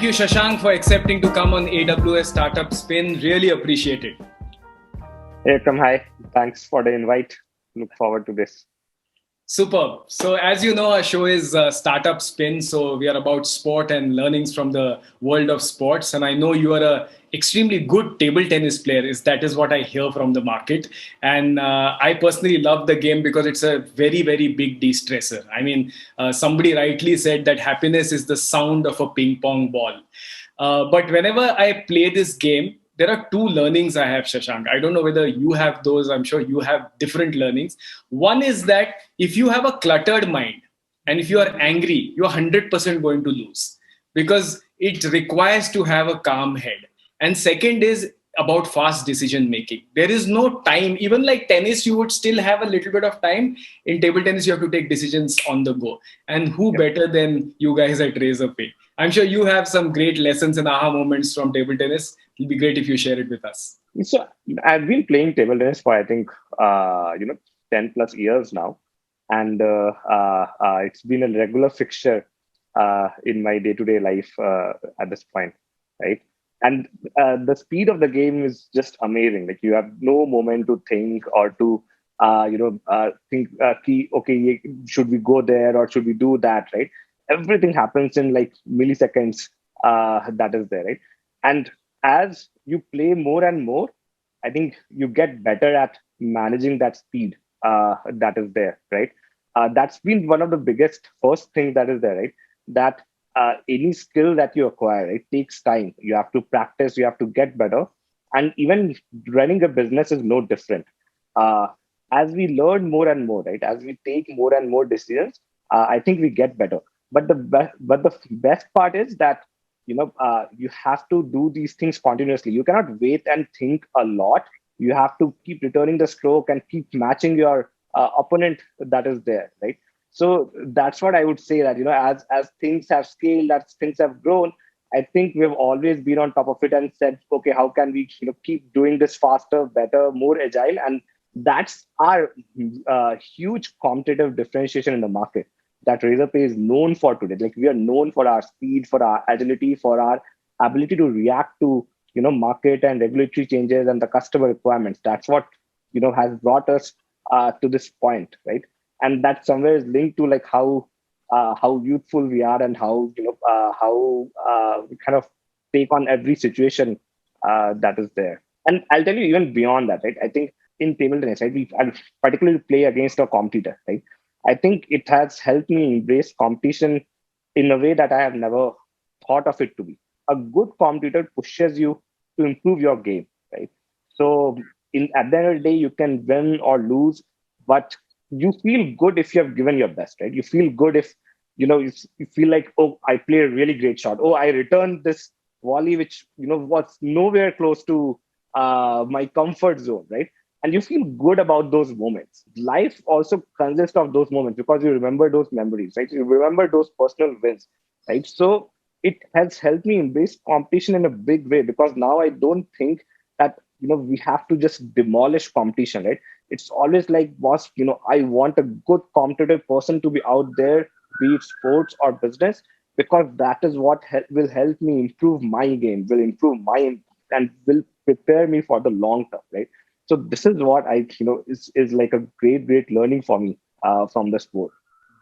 Thank you, Shashank, for accepting to come on AWS Startup Spin. Really appreciate it. Hey, Vikram, hi. Thanks for the invite. Look forward to this. Superb. So, as you know, our show is Startup Spin. So, we are about sport and learnings from the world of sports. And I know you are a extremely good table tennis player. That is what I hear from the market. And I personally love the game because it's a very, very big de-stressor. I mean, somebody rightly said that happiness is the sound of a ping pong ball. But whenever I play this game, there are two learnings I have, Shashank. I don't know whether you have those. I'm sure you have different learnings. One is that if you have a cluttered mind and if you are angry, you're 100% going to lose because it requires to have a calm head. And second is about fast decision making. There is no time. Even like tennis, you would still have a little bit of time. In table tennis, you have to take decisions on the go. And who better than you guys at Razorpay? I'm sure you have some great lessons and aha moments from table tennis. It'll be great if you share it with us. So I've been playing table tennis for, I think, 10 plus years now. And it's been a regular fixture in my day-to-day life at this point, right? And the speed of the game is just amazing. Like you have no moment to think or to, think, okay, should we go there or should we do that, right? Everything happens in like milliseconds. That is there, right? And as you play more and more, I think you get better at managing that speed that is there, right? That's been one of the biggest first things that is there, right? That any skill that you acquire, it takes time. You have to practice, you have to get better. And even running a business is no different. As we learn more and more, right? As we take more and more decisions, I think we get better. But the best part is that you have to do these things continuously. You cannot wait and think a lot. You have to keep returning the stroke and keep matching your opponent that is there, right? So that's what I would say, that as things have scaled, as things have grown, I think we've always been on top of it and said, okay, how can we keep doing this faster, better, more agile? And that's our huge competitive differentiation in the market that Razorpay is known for today. Like we are known for our speed, for our agility, for our ability to react to market and regulatory changes and the customer requirements. That's what has brought us to this point, right? And that somewhere is linked to like how youthful we are and how we kind of take on every situation that is there. And I'll tell you even beyond that, right? I think in table tennis, right, I particularly play against a competitor, right? I think it has helped me embrace competition in a way that I have never thought of it to be. A good competitor pushes you to improve your game, right? So at the end of the day, you can win or lose, but you feel good if you have given your best, right? You feel good if you feel like, oh, I played a really great shot. Oh, I returned this volley, which was nowhere close to my comfort zone, right? And you feel good about those moments. Life also consists of those moments because you remember those memories, right? You remember those personal wins, right? So it has helped me embrace competition in a big way because now I don't think that, we have to just demolish competition, right? It's always like, boss, I want a good competitive person to be out there, be it sports or business, because that is what will help me improve my game, will improve my impact, and will prepare me for the long term, right? So this is what I, is like a great learning for me from the sport.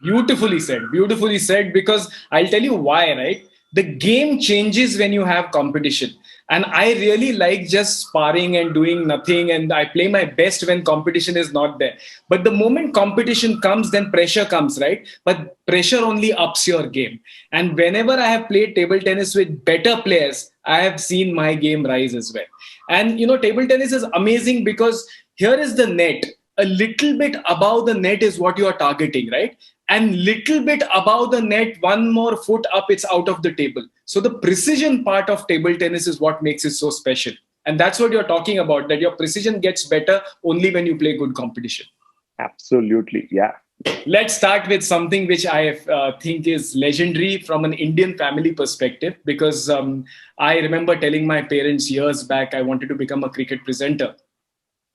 Beautifully said. Beautifully said. Because I'll tell you why, right? The game changes when you have competition. And I really like just sparring and doing nothing. And I play my best when competition is not there. But the moment competition comes, then pressure comes, right? But pressure only ups your game. And whenever I have played table tennis with better players, I have seen my game rise as well. And, table tennis is amazing because here is the net. A little bit above the net is what you are targeting, right? And little bit above the net, one more foot up, it's out of the table. So the precision part of table tennis is what makes it so special. And that's what you're talking about, that your precision gets better only when you play good competition. Absolutely. Yeah. Let's start with something which I think is legendary from an Indian family perspective, because I remember telling my parents years back, I wanted to become a cricket presenter.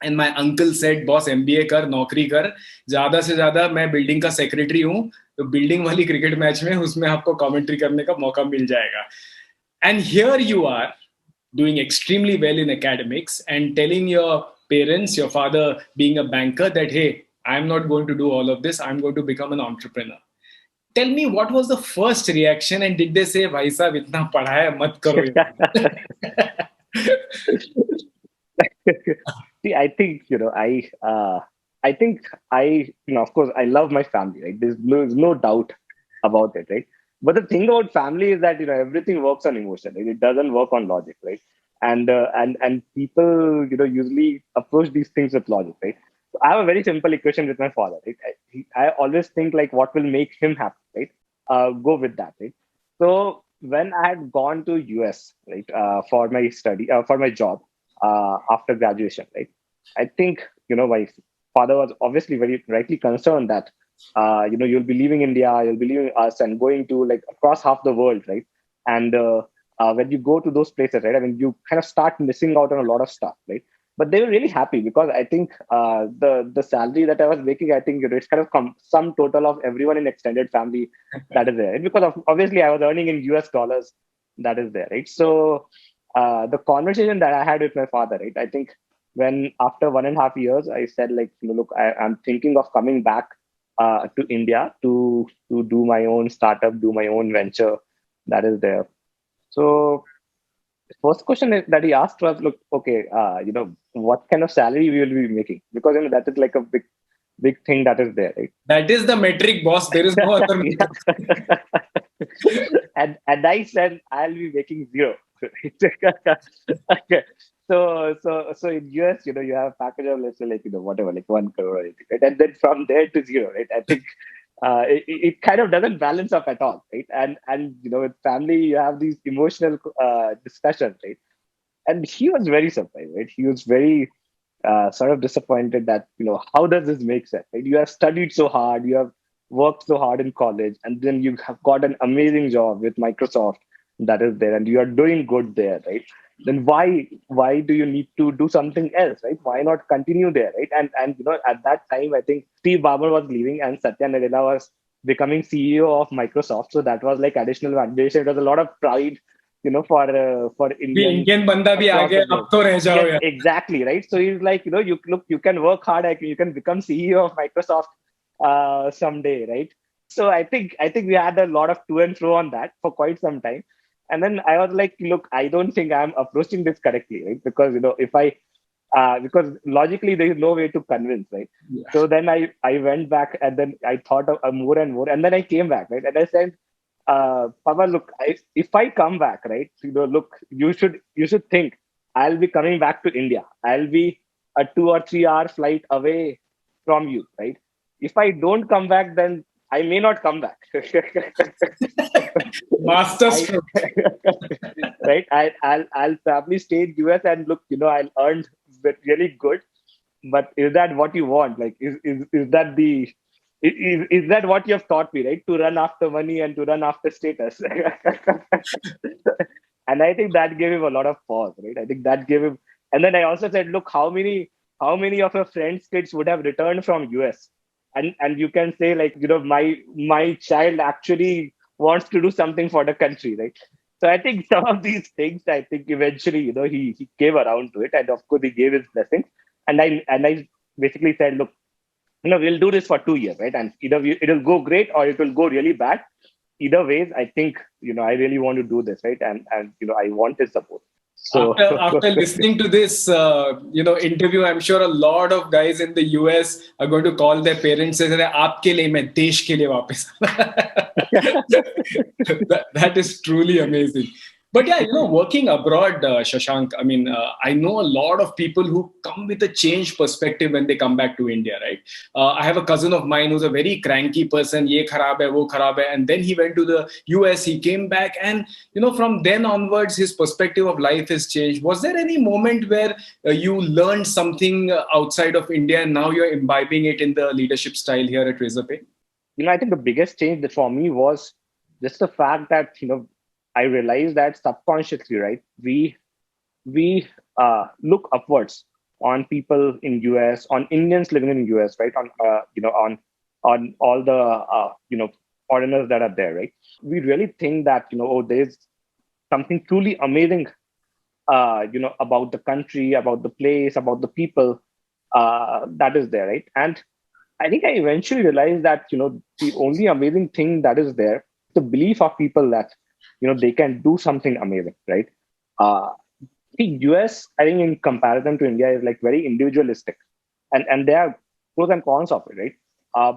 And my uncle said, boss, MBA कर, नौकरी कर, ज़्यादा से ज़्यादा मैं building का secretary हूँ, तो बिल्डिंग वाली क्रिकेट मैच में उसमें आपको कमेंट्री करने का मौका मिल जाएगा. And here you are doing extremely well in academics and telling your parents, your father being a banker, that, hey, I'm not going to do all of this. I'm going to become an entrepreneur. Tell me, what was the first reaction, and did they say, "Bhai sahab, itna padha hai, mat karo ye"? See, I think of course, I love my family, right? There's no doubt about it, right? But the thing about family is that everything works on emotion. Right? It doesn't work on logic, right? And people usually approach these things with logic, right? So I have a very simple equation with my father, right? I always think like what will make him happy, right? Go with that, right? So when I had gone to US, right, for my study, for my job after graduation, right? I think my father was obviously very rightly concerned that you'll be leaving India, you'll be leaving us, and going to like across half the world, right? And when you go to those places, right? I mean, you kind of start missing out on a lot of stuff, right? But they were really happy because I think the salary that I was making, I think it's kind of sum total of everyone in extended family that is there, right? Because obviously I was earning in US dollars, that is there, right? So the conversation that I had with my father, right? I think when after 1.5 years, I said like, look, I'm thinking of coming back to India to do my own startup, do my own venture that is there. So first question that he asked was, look, okay, what kind of salary we will be making? Because that is like a big thing that is there, right? That is the metric, boss. There is no other metric. Yeah. and I said I'll be making zero. Okay. So in US, you have a package of, let's say, like whatever, like 1 crore or anything, right? And then from there to zero, right? I think it kind of doesn't balance up at all, right? And with family, you have these emotional discussions, right? And he was very surprised, right? He was very sort of disappointed that how does this make sense, right? You have studied so hard, you have worked so hard in college, and then you have got an amazing job with Microsoft that is there, and you are doing good there, right? Then why do you need to do something else, right? Why not continue there, right? And at that time, I think Steve Ballmer was leaving and Satya Nadella was becoming CEO of Microsoft, so that was like additional validation. It was a lot of pride, for भी Indians Indian बंदा भी आ across the गया, globe. अब तो रह जाओ Yes, यार. exactly, right. So he's like, you can work hard, you can become CEO of Microsoft someday, right? So I think we had a lot of to and fro on that for quite some time. And then I was like, look, I don't think I'm approaching this correctly, right? Because if I because logically there is no way to convince, right? Yeah. So then I went back and then I thought of more and more, and then I came back, right? And I said, Papa, look, if I come back, right? Look, you should think I'll be coming back to India. I'll be a 2 or 3 hour flight away from you, right? If I don't come back, then I may not come back. Master I stroke. right. I'll probably stay in US and look, I'll earn really good. But is that what you want? Like, is that is that what you have taught me, right? To run after money and to run after status. And I think that gave him a lot of pause, right? I think that gave him. And then I also said, look, how many of your friends' kids would have returned from US? And you can say like, my child actually wants to do something for the country, right? So I think some of these things, I think eventually, he came around to it, and of course he gave his blessings. And I basically said, look, we'll do this for 2 years, right? And either it'll go great or it will go really bad. Either ways, I think I really want to do this, right? And I want his support. So After listening to this interview, I'm sure a lot of guys in the US are going to call their parents and say, "आपके लिए मैं देश के लिए वापस." That is truly amazing. But yeah, working abroad, Shashank, I mean, I know a lot of people who come with a changed perspective when they come back to India, right? I have a cousin of mine who's a very cranky person, ye kharab hai, wo kharab hai. And then he went to the US, he came back, and, from then onwards, his perspective of life has changed. Was there any moment where you learned something outside of India and now you're imbibing it in the leadership style here at Razorpay? I think the biggest change that for me was just the fact that I realized that subconsciously, right, we look upwards on people in US, on Indians living in US, right, on all the foreigners that are there, right. We really think that oh, something truly amazing, about the country, about the place, about the people, that is there, right? And I think I eventually realized that, the only amazing thing that is there, the belief of people that, they can do something amazing, right? Uh, the US, I think in comparison to India, is like very individualistic, and there are pros and cons of it, right?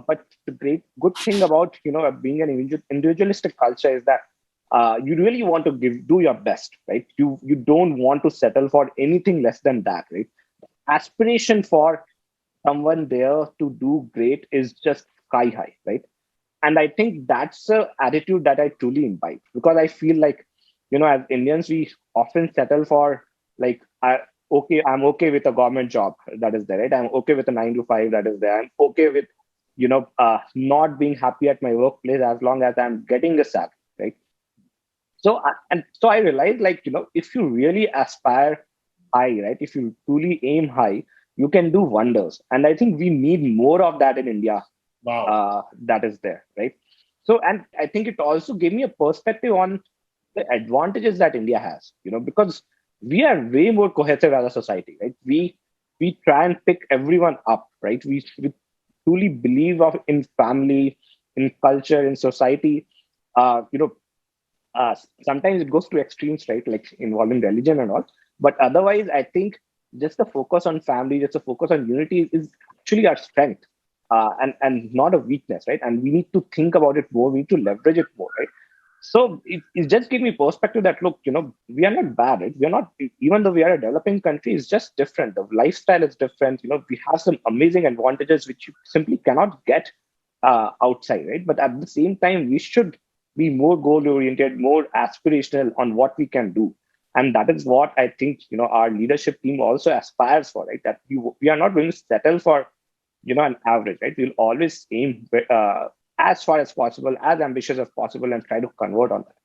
But the great good thing about, being an individualistic culture is that you really want to do your best, right? You don't want to settle for anything less than that, right? Aspiration for someone there to do great is just sky high, right? And I think that's a attitude that I truly imbibe, because I feel like, as Indians, we often settle for, like, okay, I'm okay with a government job that is there, right? I'm okay with a 9 to 5 that is there. I'm okay with, not being happy at my workplace as long as I'm getting the salary, right? So I realized, like, if you really aspire high, right? If you truly aim high, you can do wonders. And I think we need more of that in India, Wow. that is there, right? So, and I think it also gave me a perspective on the advantages that India has, because we are way more cohesive as a society, right? We try and pick everyone up, right? We truly believe in family, in culture, in society. Uh, you know, Sometimes it goes to extremes, right? Like involving religion and all. But otherwise, I think just the focus on family, just the focus on unity is actually our strength, and not a weakness, right? And we need to think about it more. We need to leverage it more, right? So it just gave me perspective that, look, we are not bad, right? We are not, even though we are a developing country, it's just different. The lifestyle is different. We have some amazing advantages which you simply cannot get outside, right? But at the same time, we should be more goal oriented, more aspirational on what we can do. And that is what I think, our leadership team also aspires for, right? That we are not going to settle for, an average, right? We'll always aim as far as possible, as ambitious as possible, and try to convert on that.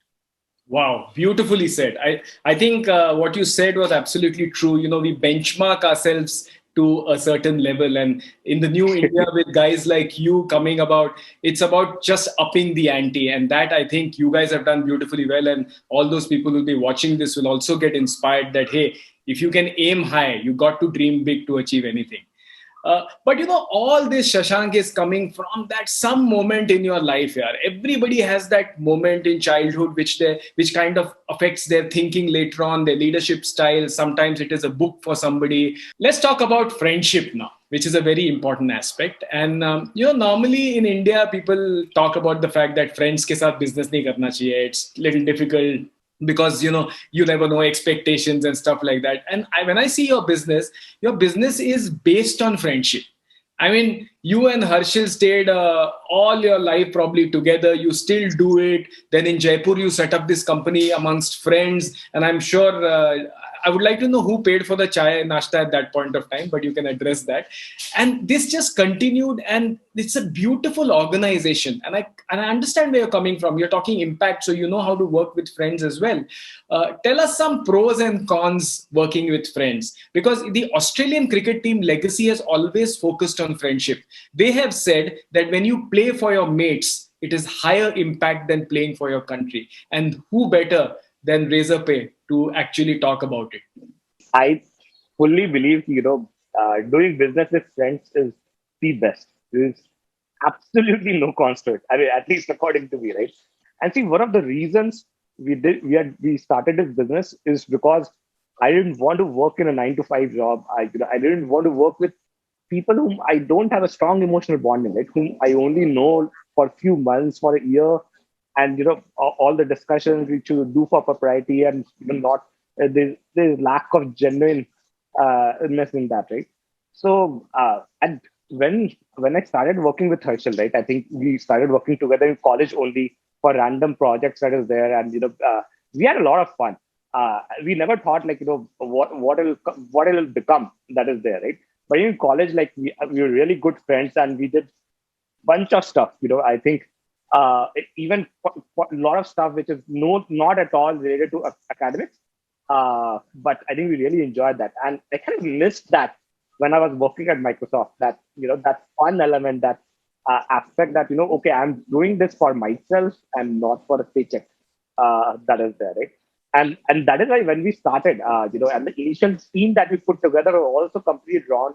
Wow, beautifully said. I think what you said was absolutely true. We benchmark ourselves to a certain level. And in the new India, with guys like you coming about, it's about just upping the ante. And that I think you guys have done beautifully well. And all those people who will be watching this will also get inspired that, hey, if you can aim high, you got to dream big to achieve anything. But all this, Shashank, is coming from that some moment in your life. Yeah, everybody has that moment in childhood which kind of affects their thinking later on, their leadership style. Sometimes it is a book for somebody. Let's talk about friendship now, which is a very important aspect. And normally in India, people talk about the fact that friends ke saath business nahi karna chahiye. It's little difficult because you never know expectations and stuff like that. And when I see your business is based on friendship. I mean, you and Harshil stayed all your life probably together. You still do it. Then in Jaipur, you set up this company amongst friends. And I'm sure I would like to know who paid for the chai nashta at that point of time, but you can address that. And this just continued, and it's a beautiful organization. And I understand where you're coming from. You're talking impact, so you know how to work with friends as well. Tell us some pros and cons working with friends, because the Australian cricket team legacy has always focused on friendship. They have said that when you play for your mates, it is higher impact than playing for your country. And who better than Razorpay to actually talk about it? I fully believe, doing business with friends is the best. There's absolutely no cons to it. I mean, at least according to me, right? And see, one of the reasons we started this business is because I didn't want to work in a 9 to 5 job. I didn't want to work with people whom I don't have a strong emotional bonding, right? Whom I only know for a few months, for a year, and all the discussions which you do for propriety, and not there's lack of genuine ness in that, right? So and when I started working with Herschel, right, I think we started working together in college only for random projects that is there, and we had a lot of fun. We never thought, like, what it'll become that is there, right? But in college, like, we were really good friends, and we did bunch of stuff. I think even a lot of stuff which is not at all related to academics. But I think we really enjoyed that, and I kind of missed that when I was working at Microsoft. That that fun element, that aspect, that okay, I'm doing this for myself and not for a paycheck. That is there, right? And that is why when we started, and the initial team that we put together were also completely drawn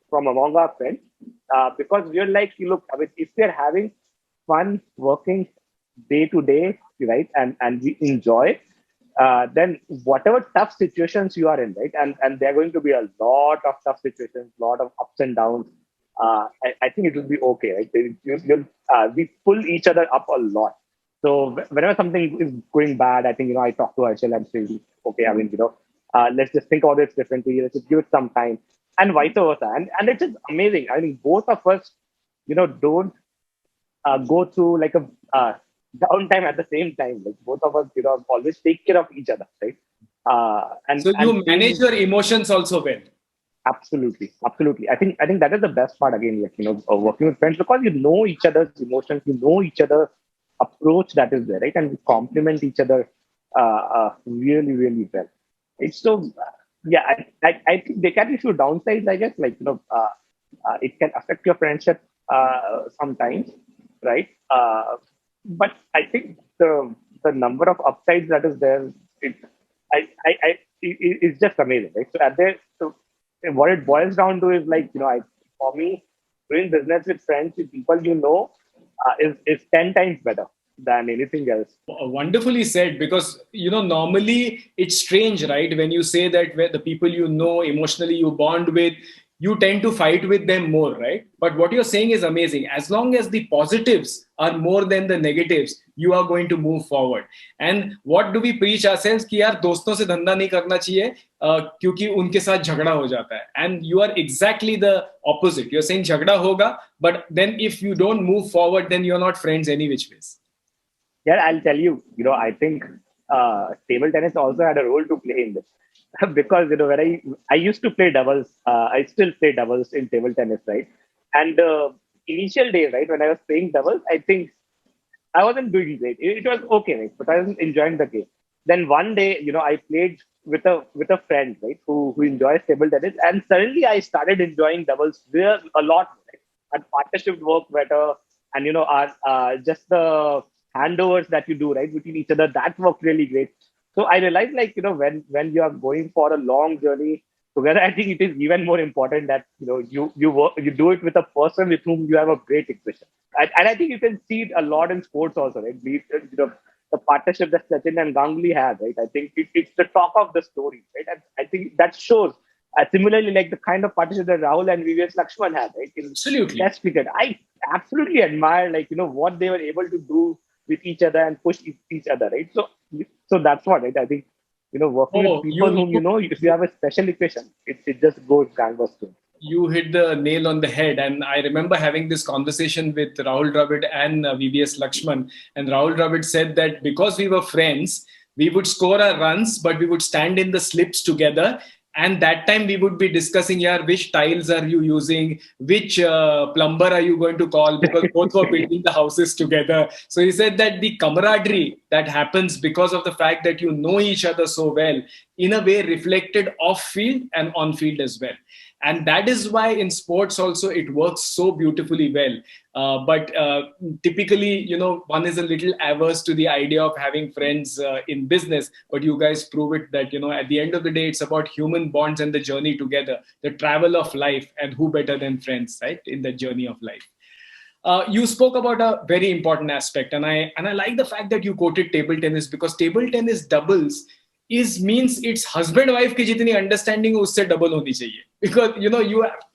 from among our friends, because we're like, look, I mean, if we're having fun working day to day, right, and we enjoy, then whatever tough situations you are in, right, and there are going to be a lot of tough situations, lot of ups and downs. I think it will be okay, right? We pull each other up a lot. So whenever something is going bad, I think, I talk to Arshil and say, okay, I mean, let's just think about this differently. Let's just give it some time, and vice versa. And it's just amazing. I mean, both of us, don't go through like a downtime at the same time. Like both of us, always take care of each other, right? And So and you manage in your emotions also well. Absolutely, absolutely. I think that is the best part again, like, working with friends, because you know each other's emotions, you know each other approach that is there, right? And we complement each other really, really well. It's so yeah. I think there can be few downsides, I guess, like, it can affect your friendship sometimes, right? But I think the number of upsides that is there, it it's just amazing, right? So what it boils down to is, like, for me, doing business with friends, with people is 10 times better than anything else. Wonderfully said, because normally it's strange, right? When you say that, where the people emotionally you bond with, you tend to fight with them more, right? But what you're saying is amazing. As long as the positives are more than the negatives, you are going to move forward. And what do we preach ourselves कि यार दोस्तों से धंधा नहीं करना चाहिए, क्योंकि उनके साथ झगड़ा हो जाता है. And you are exactly the opposite. You're saying झगड़ा होगा, but then if you don't move forward, then you're not friends any which ways. Yeah, I'll tell you, I think table tennis also had a role to play in this. Because, when I used to play doubles, I still play doubles in table tennis, right? And initial days, right, when I was playing doubles, I think I wasn't doing great. It was okay, right? But I wasn't enjoying the game. Then one day, I played with a friend, right, who enjoys table tennis, and suddenly I started enjoying doubles there a lot, right? And partnership worked better, and our just the handovers that you do, right, between each other, that worked really great. So I realized, like, when you are going for a long journey together, I think it is even more important that you do it with a person with whom you have a great equation. And I think you can see it a lot in sports also, right? The partnership that Sachin and Ganguly have, right? I think it's the talk of the story, right? And I think that shows. Similarly, like the kind of partnership that Rahul and VVS Lakshman had, right? In Absolutely. Test cricket, I absolutely admire, like, what they were able to do with each other and push each other, right? So that's what, right? I think, working with Oh, people whom if you have a special equation, it just goes gangbusters. you hit the nail on the head. And I remember having this conversation with Rahul Dravid and VVS Lakshman. And Rahul Dravid said that because we were friends, we would score our runs, but we would stand in the slips together. And that time we would be discussing, yeah, which tiles are you using? Which plumber are you going to call? Because both were building the houses together. So he said that the camaraderie that happens because of the fact that you know each other so well, in a way reflected off field and on field as well. And that is why in sports also it works so beautifully well. But typically, one is a little averse to the idea of having friends in business. But you guys prove it that, at the end of the day, it's about human bonds and the journey together, the travel of life, and who better than friends, right, in the journey of life. You spoke about a very important aspect, and I like the fact that you quoted table tennis, because table tennis doubles is means it's husband wife की जितनी understanding है उससे double होनी चाहिए, because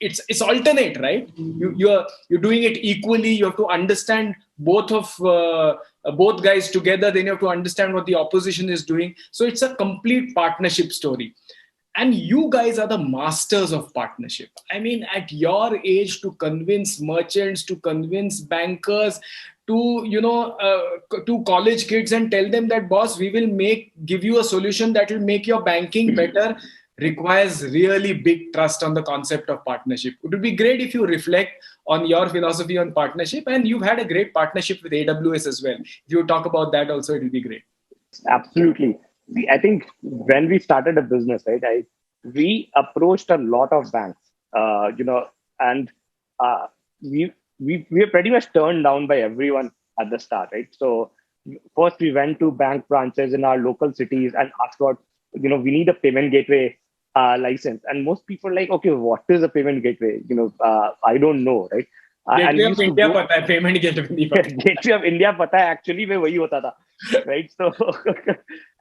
it's alternate, right? You're doing it equally. You have to understand both guys together. Then you have to understand what the opposition is doing. So it's a complete partnership story. And you guys are the masters of partnership. I mean, at your age, to convince merchants, to convince bankers, to college kids, and tell them that, boss, we will give you a solution that will make your banking better, requires really big trust on the concept of partnership. It would be great if you reflect on your philosophy on partnership. And you've had a great partnership with AWS as well. If you talk about that also, it will be great. Absolutely. See, I think when we started a business, right, we approached a lot of banks, and uh, we were pretty much turned down by everyone at the start, right? So first we went to bank branches in our local cities and asked about, we need a payment gateway license. And most people are like, okay, what is a payment gateway? I don't know, right? And Gateway we of used to India go पता है, payment gateway नहीं पता. Gateway of India पता है, actually में वही होता था, right? So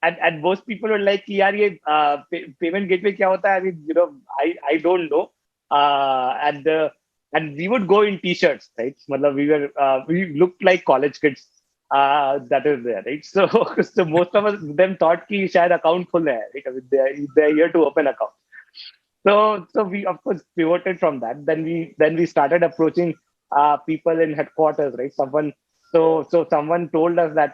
and most people were like कि यार ये payment gateway क्या होता है? I mean, I don't know. And we would go in t-shirts, right? मतलब we looked like college kids. That is there, right? So so most of us them thought कि शायद account खुल है, right? I mean, they're here to open account. So we of course pivoted from that. Then we started approaching people in headquarters, right? Someone told us that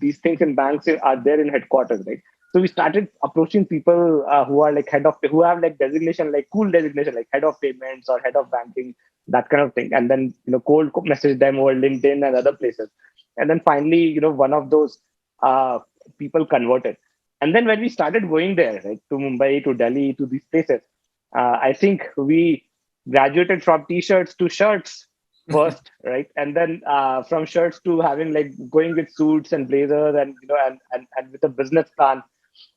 these things in banks are there in headquarters, right? So we started approaching people who are like who have like designation, like cool designation, like head of payments or head of banking, that kind of thing. And then cold message them over LinkedIn and other places. And then finally, one of those people converted. And then when we started going there, right, to Mumbai, to Delhi, to these places, I think we graduated from t-shirts to shirts first, right, and then from shirts to having like going with suits and blazers, and and with a business plan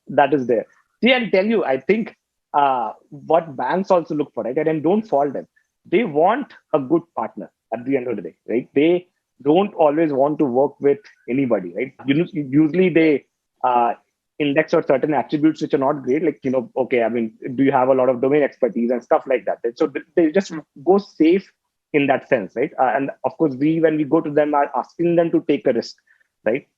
that is there. See, I'll tell you, I think what banks also look for, right, and don't fault them. They want a good partner at the end of the day, right? They don't always want to work with anybody, right? Usually they uh, index or certain attributes which are not great, like okay, I mean, do you have a lot of domain expertise and stuff like that? Right? So they just go safe in that sense, right? And of course, when we go to them, are asking them to take a risk, right?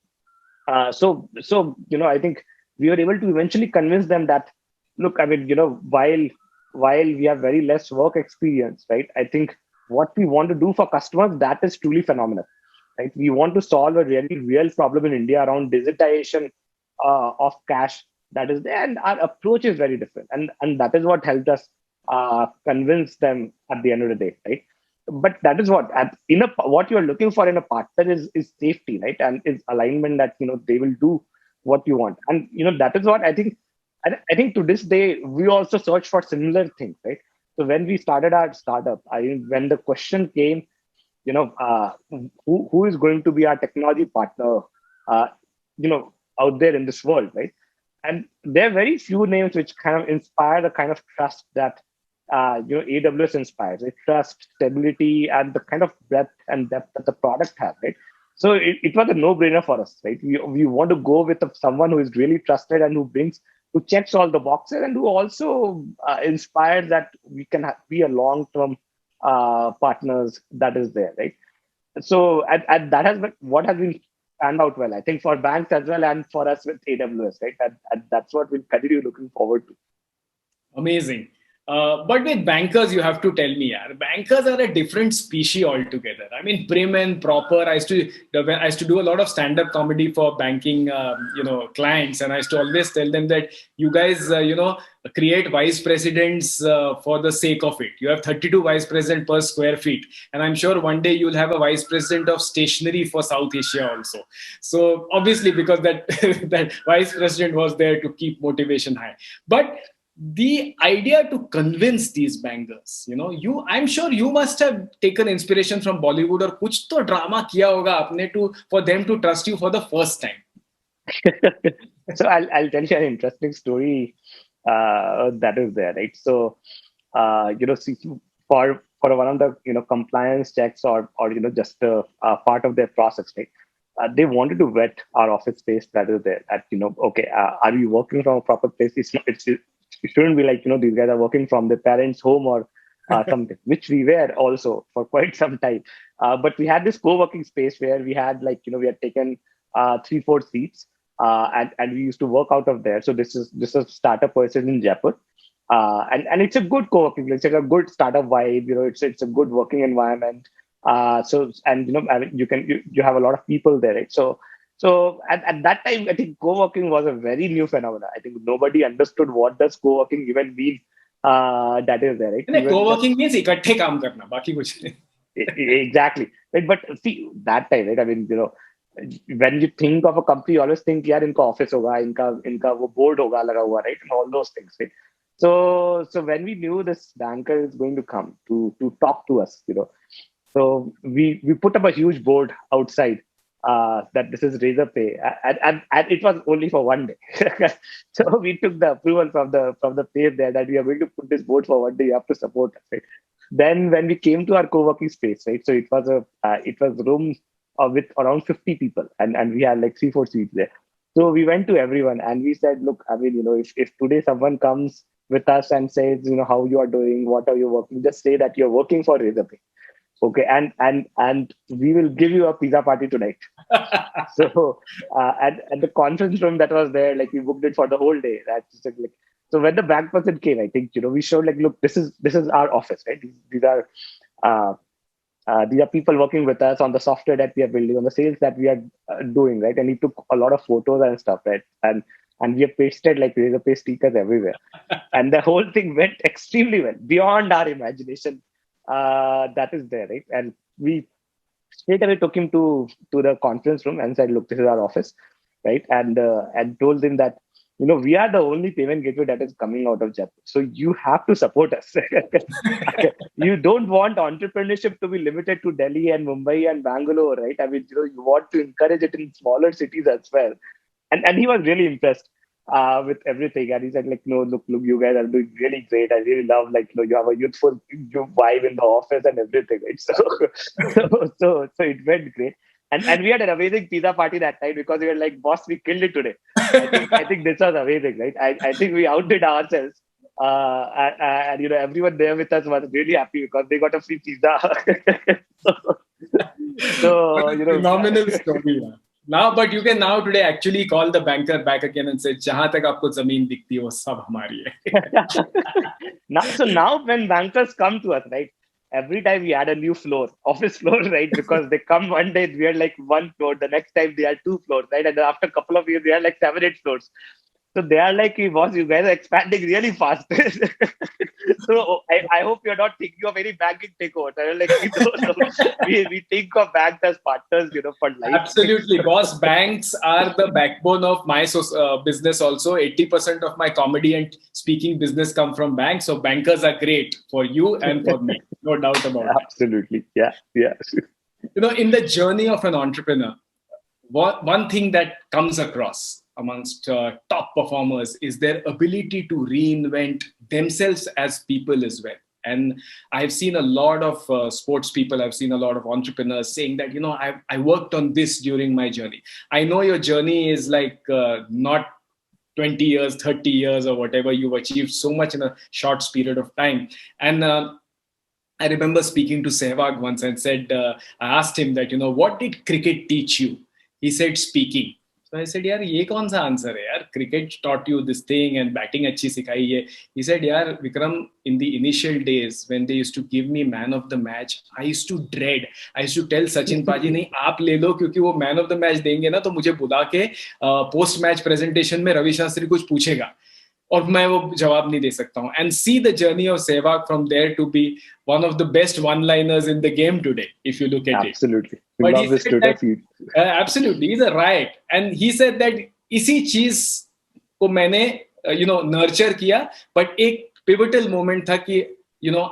So I think we were able to eventually convince them that, look, I mean, while we have very less work experience, right? I think what we want to do for customers, that is truly phenomenal, right? We want to solve a really real problem in India around digitization of cash that is there, and our approach is very different, and that is what helped us convince them at the end of the day, right? But that is what what you're looking for in a partner is safety, right, and is alignment, that they will do what you want. And that is what I think. I think to this day we also search for similar things, right? So when we started our startup, when the question came, who is going to be our technology partner, uh, out there in this world, right? And there are very few names which kind of inspire the kind of trust that AWS inspires, right? Trust, stability, and the kind of breadth and depth that the product has, right? So it was a no-brainer for us, right? We want to go with someone who is really trusted and who checks all the boxes, and who also inspires that we can be a long-term partners that is there, right? So and that has been what has been panned out well, I think, for banks as well, and for us with AWS, right? And that's what we'll continue looking forward to. Amazing. But with bankers, you have to tell me, yaar, bankers are a different species altogether. I mean, prim and proper. I used to do a lot of stand-up comedy for banking, clients, and I used to always tell them that you guys, create vice presidents for the sake of it. You have 32 vice president per square feet, and I'm sure one day you'll have a vice president of stationery for South Asia also. So obviously, because that that vice president was there to keep motivation high, but the idea to convince these bankers, I'm sure you must have taken inspiration from Bollywood, or kuch to drama kiya hoga apne for them to trust you for the first time. So I'll tell you an interesting story that is there, right? So see, for one of the compliance checks, or just part of their process, right? They wanted to vet our office space that is there. That okay, are we working from a proper place? It shouldn't be like these guys are working from their parents' home or something, which we were also for quite some time. But we had this co-working space where we had we had taken 3-4 seats, and we used to work out of there. So this is startup person in Jaipur, and it's a good co-working place. It's like a good startup vibe. It's a good working environment. So and I mean, you have a lot of people there, right? So at that time, I think co-working was a very new phenomenon. I think nobody understood what does co-working even mean. That is there, right? Co-working means इकट्ठे काम करना, बाकी कुछ नहीं. Exactly, right? But see, that time, right? I mean, when you think of a company, you always think, यार इनका office होगा, इनका वो board होगा लगा हुआ, right? And all those things, right? So when we knew this banker is going to come to talk to us, so we put up a huge board outside that this is Razorpay, and it was only for one day. So we took the approval from the place there that we are going to put this board for one day. You have to support us, right? Then when we came to our co-working space, right? So it was room with around 50 people, and we had like 3 4 seats there. So we went to everyone and we said, look, I mean, if today someone comes with us and says, how you are doing, what are you working, just say that you're working for Razorpay. Okay, and we will give you a pizza party tonight. So at the conference room that was there, like we booked it for the whole day. That's just like, so when the bank person came, I think we showed like, look, this is our office, right? Uh, these are people working with us on the software that we are building, on the sales that we are doing, right? And he took a lot of photos and stuff, right? And we have pasted like Razorpay stickers everywhere, and the whole thing went extremely well, beyond our imagination. That is there, right? And we straight away took him to the conference room and said, "Look, this is our office, right?" And told him that we are the only payment gateway that is coming out of Jaipur, so you have to support us. You don't want entrepreneurship to be limited to Delhi and Mumbai and Bangalore, right? I mean, you want to encourage it in smaller cities as well. And he was really impressed with everything. And he said, like, no, look, you guys are doing really great. I really love, like, you have a youthful vibe in the office and everything, right? So it went great. And we had an amazing pizza party that night because we were like, boss, we killed it today. I think this was amazing, right? I think we outdid ourselves. And everyone there with us was really happy because they got a free pizza. What so a phenomenal story. Yeah. Now, but you can now today actually call the banker back again and say, "जहाँ तक आपको जमीन दिखती है वो सब हमारी है." now when bankers come to us, right? Every time we add a new floor, office floor, right? Because they come one day, we are like one floor. The next time they are 2 floors, right? And then after a couple of years, they are like 7 8 floors. So they are like, "Hey, boss, you guys are expanding really fast." So I hope you're not thinking of any banking takeover. I'm like, we think of banks as partners, for life. Absolutely, boss. Banks are the backbone of my business. Also, 80% of my comedy and speaking business come from banks. So bankers are great for you and for me. No doubt about it. Absolutely. Yeah. Yeah. In the journey of an entrepreneur, one thing that comes across amongst top performers is their ability to reinvent themselves as people as well. And I've seen a lot of sports people, I've seen a lot of entrepreneurs saying that, I worked on this during my journey. I know your journey is like not 20 years, 30 years, or whatever. You've achieved so much in a short period of time. And I remember speaking to Sehwag once and said, I asked him that, what did cricket teach you? He said, speaking. So I said, yaar, ye kaun sa answer hai, yaar? Cricket taught you this thing and batting achhi sikhai hai. He said, yaar, Vikram, in the initial days when they used to give me man of the match, I used to dread. I used to tell Sachin Paji, nahi, aap le lo, kyunki wo man of the match denge na, to mujhe बुला के post match presentation में रवि शास्त्री कुछ पूछेगा. और मैं वो जवाब नहीं दे सकता हूँ. And see the journey of Sehwag from there to be one of the best one-liners in the game today, if you look at Absolutely. it. But love he his said Twitter that, feed. absolutely, he's a riot. And he said that इसी चीज को मैंने nurture किया, but एक pivotal moment था कि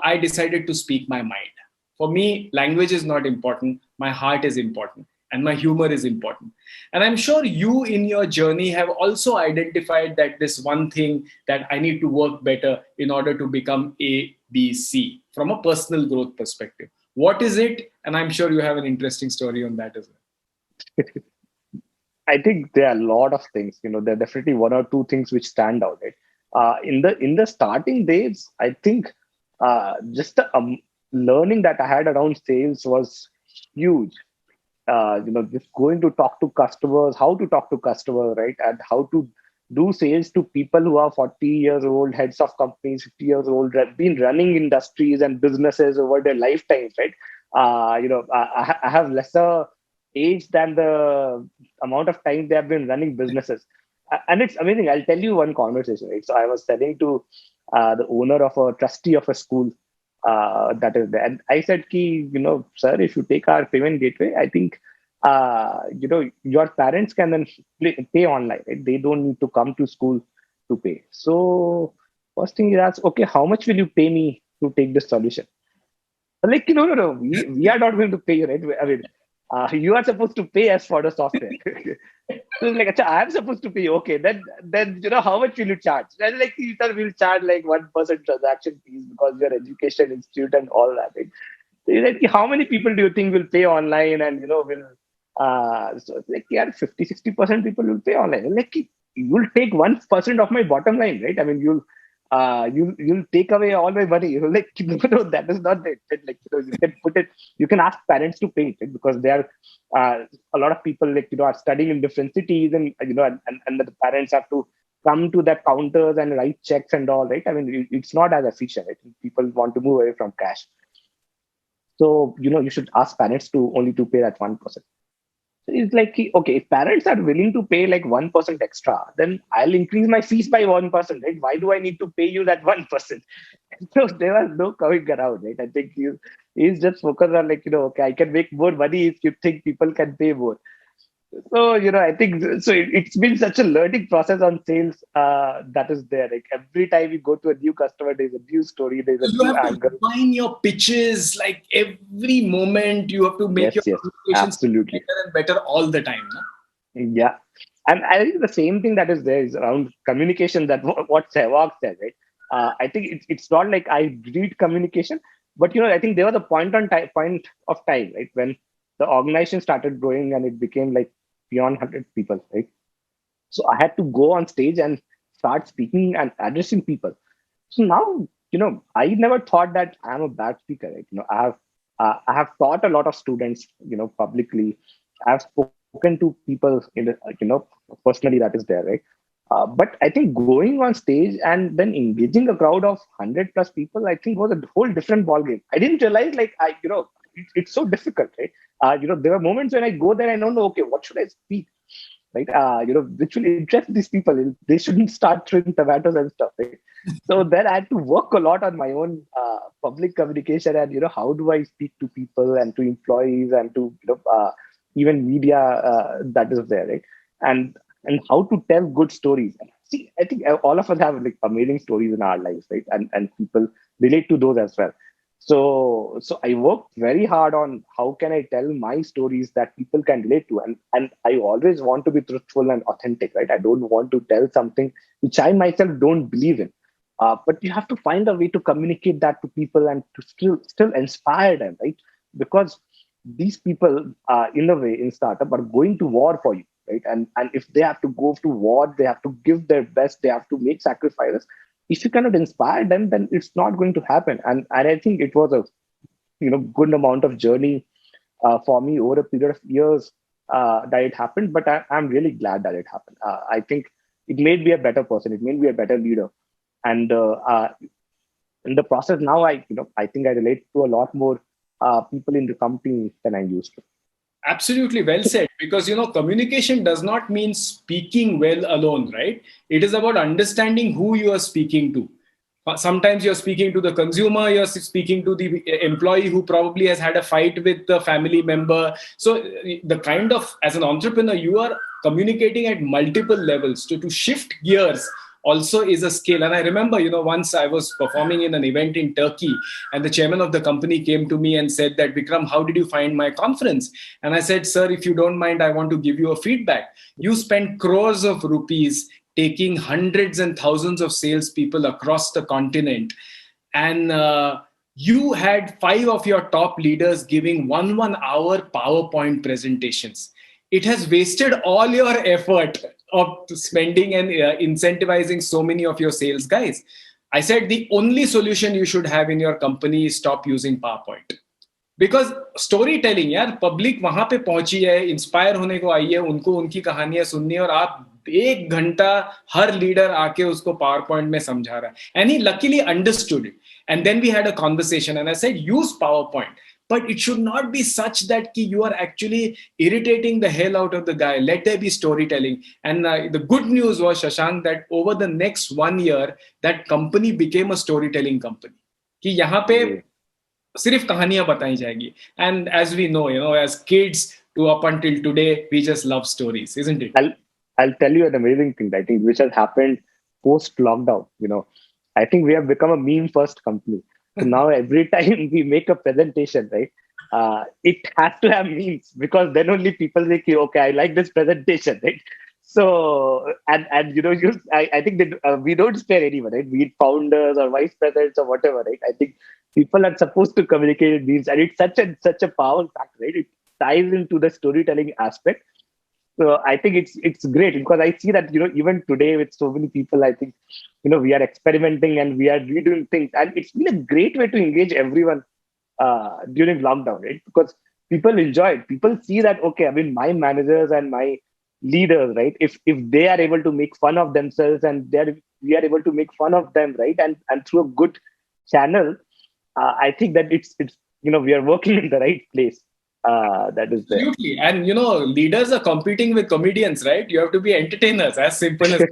I decided to speak my mind. For me, language is not important. My heart is important. And my humor is important. And I'm sure you in your journey have also identified that this one thing that I need to work better in order to become A, B, C from a personal growth perspective. What is it? And I'm sure you have an interesting story on that as well. I think there are a lot of things. There are definitely one or two things which stand out. Right? In the starting days, I think just the learning that I had around sales was huge. Just going to talk to customers, how to talk to customers, right? And how to do sales to people who are 40 years old, heads of companies, 50 years old, have been running industries and businesses over their lifetimes, right? I have lesser age than the amount of time they have been running businesses. And it's amazing. I'll tell you one conversation, right? So I was telling to the owner of a trustee of a school, that is there. And I said, sir, if you take our payment gateway, I think, your parents can then pay online, right? They don't need to come to school to pay. So first thing he asked, okay, how much will you pay me to take this solution? Like, no, we are not going to pay you, right? I mean, You are supposed to pay us for the software. So it's like, "Acha, I'm supposed to pay. Okay, then how much will you charge?" And like, "Sir, we'll charge like 1% transaction fees because you're education institute and all that." Like, how many people do you think will pay online and will so it's like, yeah, 50-60% people will pay online. Like, you'll take 1% of my bottom line, right? I mean, you'll take away all my money. You're like, no, that is not it. Like, you can put it, you can ask parents to pay it, right? Because they are a lot of people, like, are studying in different cities, and and the parents have to come to that counters and write checks and all, right? I mean, it's not as efficient, right? People want to move away from cash. So, you should ask parents to only to pay that 1%. So it's like, okay, if parents are willing to pay like 1% extra, then I'll increase my fees by 1%, right? Why do I need to pay you that 1%? So there was no coming around, right? I think he's just focused on, like, okay, I can make more money if you think people can pay more. So, I think so. It's been such a learning process on sales that is there. Like, every time you go to a new customer, there's a new story, there's So a you new have to angle. refine your pitches like every moment. You have to make your Yes, yes, communications absolutely. better and better all the time. No? Yeah. And I think the same thing that is there is around communication, that what Sehwag said, right? I think it's not like I read communication, but I think there was a point of time, right, when the organization started growing and it became like beyond 100 people, right? So I had to go on stage and start speaking and addressing people. So now, I never thought that I'm a bad speaker, right? I have taught a lot of students, publicly. I've spoken to people personally, that is there, right? But I think going on stage and then engaging a crowd of 100 plus people, I think was a whole different ballgame. I didn't realize, like, it's so difficult, right? There are moments when I go there, I don't know, okay, what should I speak? Right? Which will interest these people. They shouldn't start throwing tomatoes and stuff, right? So then I had to work a lot on my own public communication, and how do I speak to people and to employees and to even media that is there, right? And how to tell good stories. See, I think all of us have like amazing stories in our lives, right? And people relate to those as well. So I worked very hard on how can I tell my stories that people can relate to, and I always want to be truthful and authentic, right? I don't want to tell something which I myself don't believe in. But you have to find a way to communicate that to people and to still inspire them, right? Because these people, in a way, in startup, are going to war for you, right? And if they have to go to war, they have to give their best, they have to make sacrifices. If you cannot inspire them, then it's not going to happen. And I think it was a good amount of journey for me over a period of years that it happened. But I'm really glad that it happened. I think it made me a better person. It made me a better leader. And in the process now, I think I relate to a lot more people in the company than I used to. Absolutely well said. Because communication does not mean speaking well alone, right? It is about understanding who you are speaking to. Sometimes you're speaking to the consumer, you're speaking to the employee who probably has had a fight with the family member. So the kind of, as an entrepreneur, you are communicating at multiple levels. To shift gears also is a skill. And I remember, once I was performing in an event in Turkey, and the chairman of the company came to me and said that, Vikram, how did you find my conference? And I said, sir, if you don't mind, I want to give you a feedback. You spent crores of rupees taking hundreds and thousands of salespeople across the continent. And you had 5 of your top leaders giving 1 hour PowerPoint presentations. It has wasted all your effort of spending and incentivizing so many of your sales guys. I said the only solution you should have in your company is stop using PowerPoint. Because story telling यार public वहां पे पहुंची है inspire होने को आई है उनको उनकी कहानियां सुननी है और आप 1 घंटा हर लीडर आके उसको पावर पॉइंट में समझा रहा है and he luckily understood it and then we had a conversation and I said use PowerPoint but it should not be such that you are actually irritating the hell out of the guy. Let there be storytelling. And the good news was, Shashank, that over the next 1 year that company became a storytelling company कि यहाँ पे सिर्फ कहानियां बताई जाएगी. And as we know, as kids to up until today, we just love stories, isn't it? I'll tell you an amazing thing, I think, which has happened post lockdown. I think we have become a meme first company. So now every time we make a presentation, right, it has to have memes, because then only people say, okay, I like this presentation, right? So, and I think that we don't spare anyone, right? Be it founders or vice presidents or whatever, right? I think people are supposed to communicate in memes, and it's such a powerful factor, right? It ties into the storytelling aspect. So I think it's great, because I see that even today with so many people, I think we are experimenting and we are redoing things, and it's been a great way to engage everyone during lockdown, right? Because people enjoy it. People see that, okay, I mean, my managers and my leaders, right? If they are able to make fun of themselves, and we are able to make fun of them, right? And through a good channel, I think that it's we are working in the right place. That is there. Absolutely. And leaders are competing with comedians, right? You have to be entertainers, as simple as.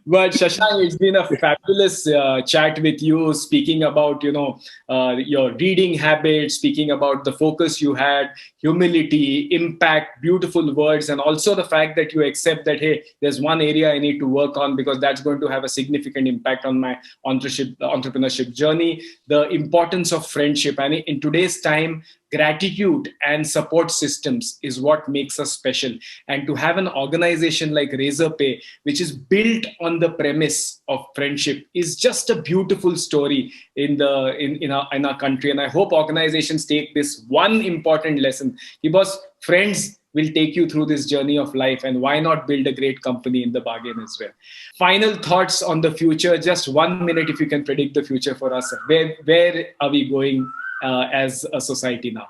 But Shashank, it's been a fabulous chat with you, speaking about your reading habits, speaking about the focus you had, humility, impact, beautiful words, and also the fact that you accept that, hey, there's one area I need to work on because that's going to have a significant impact on my entrepreneurship journey. The importance of friendship, and in today's time, gratitude and support systems is what makes us special. And to have an organization like Razorpay, which is built on the premise of friendship, is just a beautiful story in our country. And I hope organizations take this one important lesson, because friends will take you through this journey of life, and why not build a great company in the bargain as well. Final thoughts on the future, just 1 minute if you can predict the future for us. Where are we going as a society now?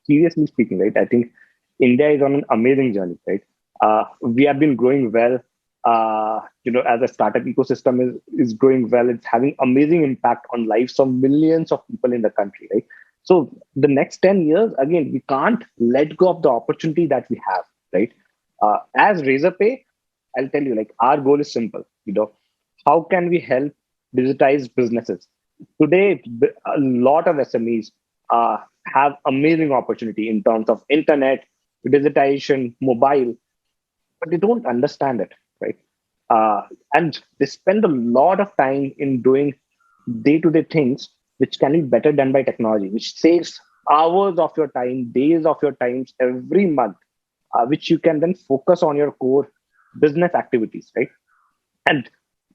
Seriously speaking, right? I think India is on an amazing journey, right? We have been growing well. As a startup ecosystem is growing well. It's having amazing impact on lives of millions of people in the country, right? So the next 10 years, again, we can't let go of the opportunity that we have, right? As Razorpay, I'll tell you, like, our goal is simple. How can we help digitize businesses? Today, a lot of SMEs have amazing opportunity in terms of internet, digitization, mobile, but they don't understand it, right? And they spend a lot of time in doing day-to-day things which can be better done by technology, which saves hours of your time, days of your times every month, which you can then focus on your core business activities, right? And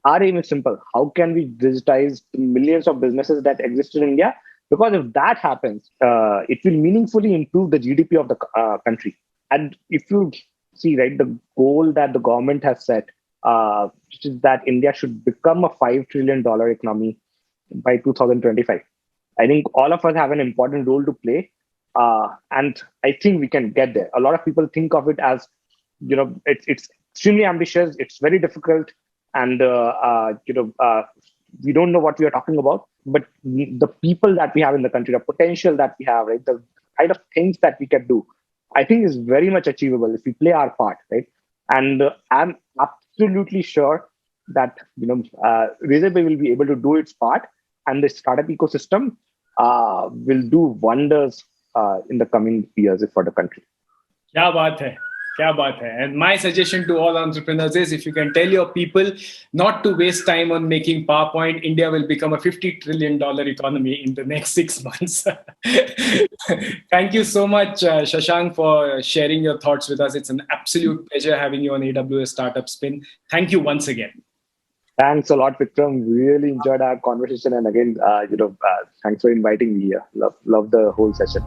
our aim is simple. How can we digitize the millions of businesses that exist in India? Because if that happens, it will meaningfully improve the GDP of the country. And if you see, right, the goal that the government has set, which is that India should become a $5 trillion economy by 2025. I think all of us have an important role to play. And I think we can get there. A lot of people think of it as, it's extremely ambitious. It's very difficult. And, we don't know what we are talking about. But the people that we have in the country, the potential that we have, right, the kind of things that we can do, I think is very much achievable if we play our part, right? And I'm absolutely sure that Razorpay will be able to do its part, and the startup ecosystem will do wonders in the coming years for the country. Kya baat hai? Kya baat hai? And my suggestion to all entrepreneurs is, if you can tell your people not to waste time on making PowerPoint, India will become a $50 trillion economy in the next 6 months. Thank you so much, Shashank, for sharing your thoughts with us. It's an absolute pleasure having you on AWS Startup Spin. Thank you once again. Thanks a lot, Vikram. Really enjoyed our conversation. And again, thanks for inviting me here. Love the whole session.